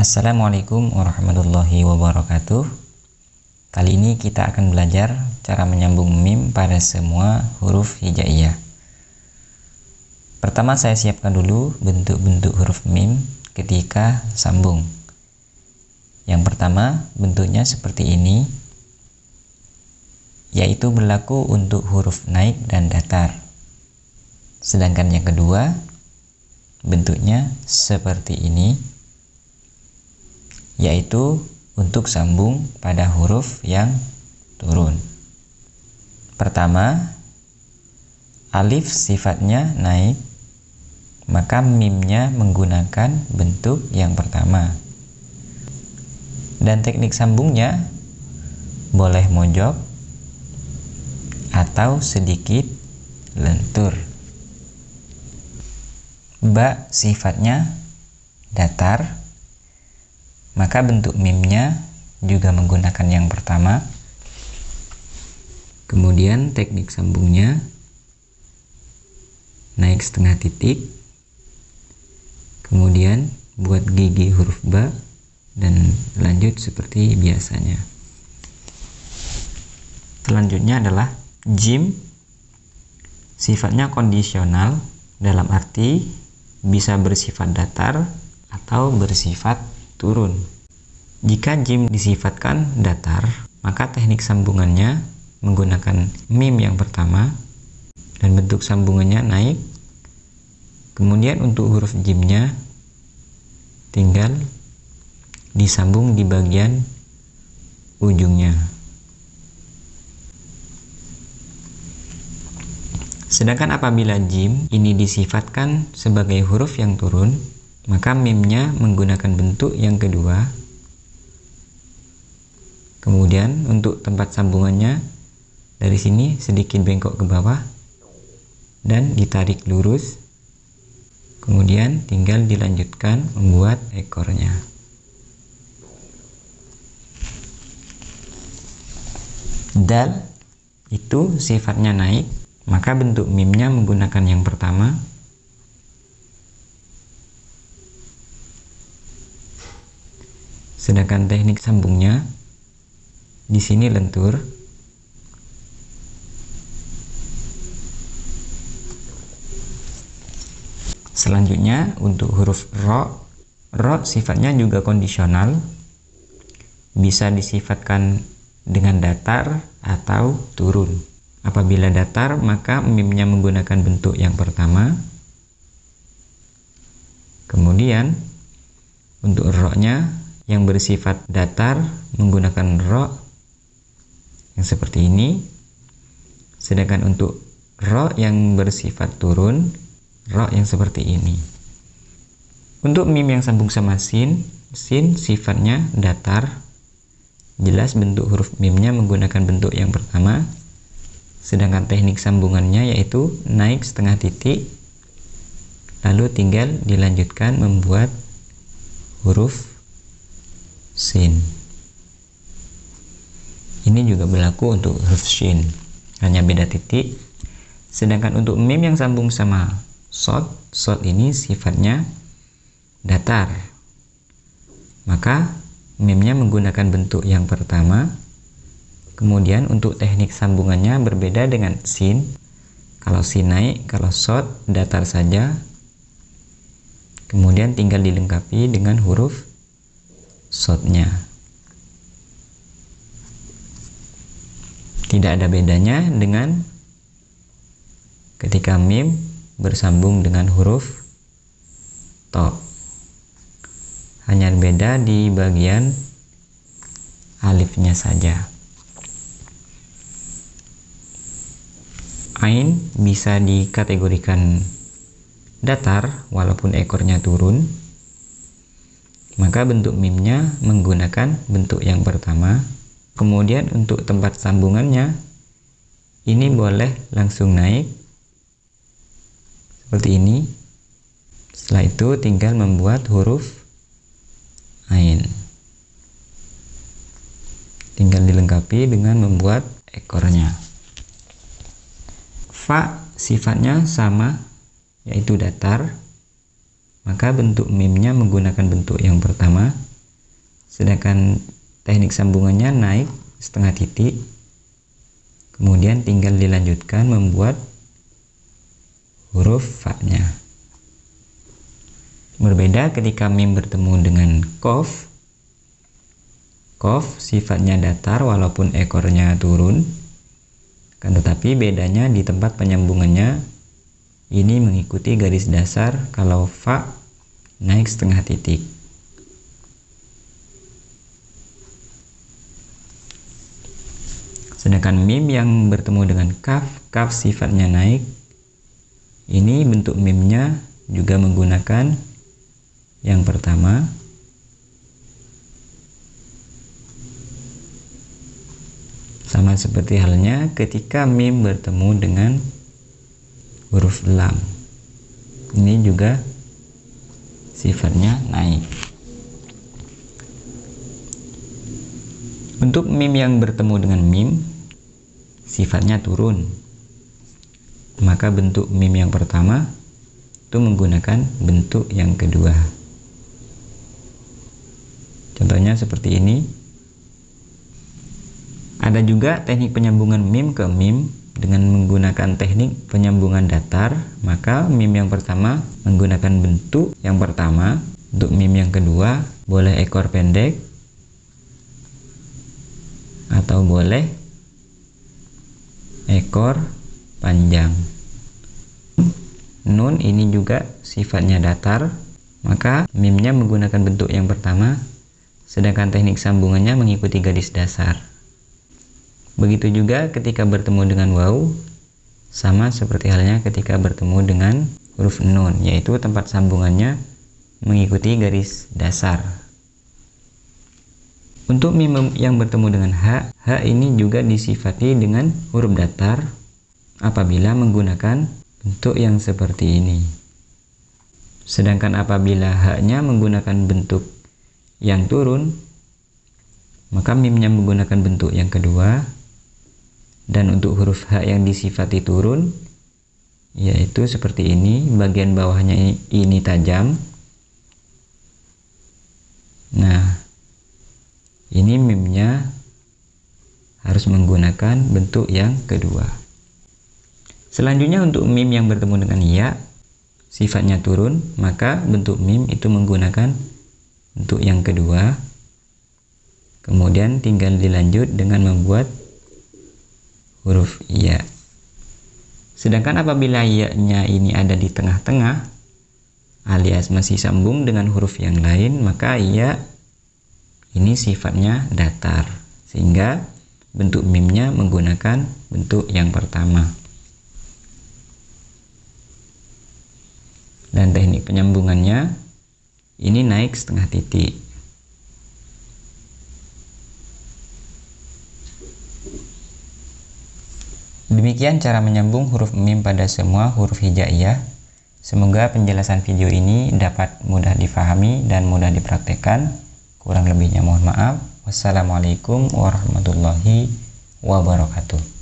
Assalamualaikum warahmatullahi wabarakatuh. Kali ini kita akan belajar cara menyambung mim pada semua huruf hijaiyah. Pertama saya siapkan dulu bentuk-bentuk huruf mim ketika sambung. Yang pertama bentuknya seperti ini, yaitu berlaku untuk huruf naik dan datar. Sedangkan yang kedua bentuknya seperti ini, yaitu untuk sambung pada huruf yang turun. Pertama, alif sifatnya naik, maka mimnya menggunakan bentuk yang pertama. Dan teknik sambungnya boleh mojok atau sedikit lentur. Ba sifatnya datar, maka bentuk mimnya juga menggunakan yang pertama. Kemudian teknik sambungnya naik setengah titik, kemudian buat gigi huruf ba dan lanjut seperti biasanya. Selanjutnya adalah jim. Sifatnya kondisional, dalam arti bisa bersifat datar atau bersifat turun. Jika jim disifatkan datar, maka teknik sambungannya menggunakan mim yang pertama dan bentuk sambungannya naik. Kemudian untuk huruf jimnya tinggal disambung di bagian ujungnya. Sedangkan apabila jim ini disifatkan sebagai huruf yang turun, maka mimnya menggunakan bentuk yang kedua. Kemudian untuk tempat sambungannya dari sini sedikit bengkok ke bawah dan ditarik lurus. Kemudian tinggal dilanjutkan membuat ekornya. Dal itu sifatnya naik, maka bentuk mimnya menggunakan yang pertama. Sedangkan teknik sambungnya di sini lentur. Selanjutnya untuk huruf ro. Ro sifatnya juga kondisional, bisa disifatkan dengan datar atau turun. Apabila datar, maka mimnya menggunakan bentuk yang pertama. Kemudian untuk ro-nya yang bersifat datar menggunakan ro yang seperti ini. Sedangkan untuk ro yang bersifat turun, ro yang seperti ini. Untuk mim yang sambung sama sin sifatnya datar. Jelas bentuk huruf mimnya menggunakan bentuk yang pertama. Sedangkan teknik sambungannya yaitu naik setengah titik, lalu tinggal dilanjutkan membuat huruf sin. Ini juga berlaku untuk huruf shin, hanya beda titik. Sedangkan untuk mim yang sambung sama sod ini sifatnya datar, maka mimnya menggunakan bentuk yang pertama. Kemudian untuk teknik sambungannya berbeda dengan sin. Kalau sin naik, kalau sod datar saja. Kemudian tinggal dilengkapi dengan huruf sodnya. Tidak ada bedanya dengan ketika mim bersambung dengan huruf to. Hanya beda di bagian alifnya saja. Ain bisa dikategorikan datar walaupun ekornya turun, maka bentuk mimnya menggunakan bentuk yang pertama. Kemudian untuk tempat sambungannya ini boleh langsung naik seperti ini. Setelah itu tinggal membuat huruf ain. Tinggal dilengkapi dengan membuat ekornya. Fa sifatnya sama, yaitu datar. maka bentuk mimnya menggunakan bentuk yang pertama. sedangkan teknik sambungannya naik setengah titik, kemudian tinggal dilanjutkan membuat huruf fa-nya. Berbeda ketika mim bertemu dengan qaf. Qaf sifatnya datar walaupun ekornya turun, kan tetapi bedanya di tempat penyambungannya ini mengikuti garis dasar, kalau fa naik setengah titik. Sedangkan mim yang bertemu dengan kaf, kaf sifatnya naik. Ini bentuk mimnya juga menggunakan yang pertama. Sama seperti halnya ketika mim bertemu dengan huruf lam. Ini juga sifatnya naik. Untuk mim yang bertemu dengan mim sifatnya turun, maka bentuk mim yang pertama itu menggunakan bentuk yang kedua. Contohnya seperti ini. Ada juga teknik penyambungan mim ke mim dengan menggunakan teknik penyambungan datar, maka mim yang pertama menggunakan bentuk yang pertama, untuk mim yang kedua boleh ekor pendek atau boleh ekor panjang. Nun ini juga sifatnya datar, maka mimnya menggunakan bentuk yang pertama, sedangkan teknik sambungannya mengikuti garis dasar. Begitu juga ketika bertemu dengan waw, sama seperti halnya ketika bertemu dengan huruf nun, yaitu tempat sambungannya mengikuti garis dasar. Untuk mim yang bertemu dengan ha, ha ini juga disifati dengan huruf datar apabila menggunakan bentuk yang seperti ini. Sedangkan apabila ha-nya menggunakan bentuk yang turun, maka mimnya menggunakan bentuk yang kedua. Dan untuk huruf ha yang disifati turun, yaitu seperti ini, bagian bawahnya ini tajam. Nah, ini mimnya harus menggunakan bentuk yang kedua. Selanjutnya untuk mim yang bertemu dengan ya, sifatnya turun, maka bentuk mim itu menggunakan bentuk yang kedua. Kemudian tinggal dilanjut dengan membuat huruf ya. Sedangkan apabila ya-nya ini ada di tengah-tengah alias masih sambung dengan huruf yang lain, maka ya ini sifatnya datar, sehingga bentuk mimnya menggunakan bentuk yang pertama. Dan teknik penyambungannya ini naik setengah titik. Demikian cara menyambung huruf mim pada semua huruf hijaiyah. Semoga penjelasan video ini dapat mudah difahami dan mudah dipraktekkan. Kurang lebihnya mohon maaf. Wassalamualaikum warahmatullahi wabarakatuh.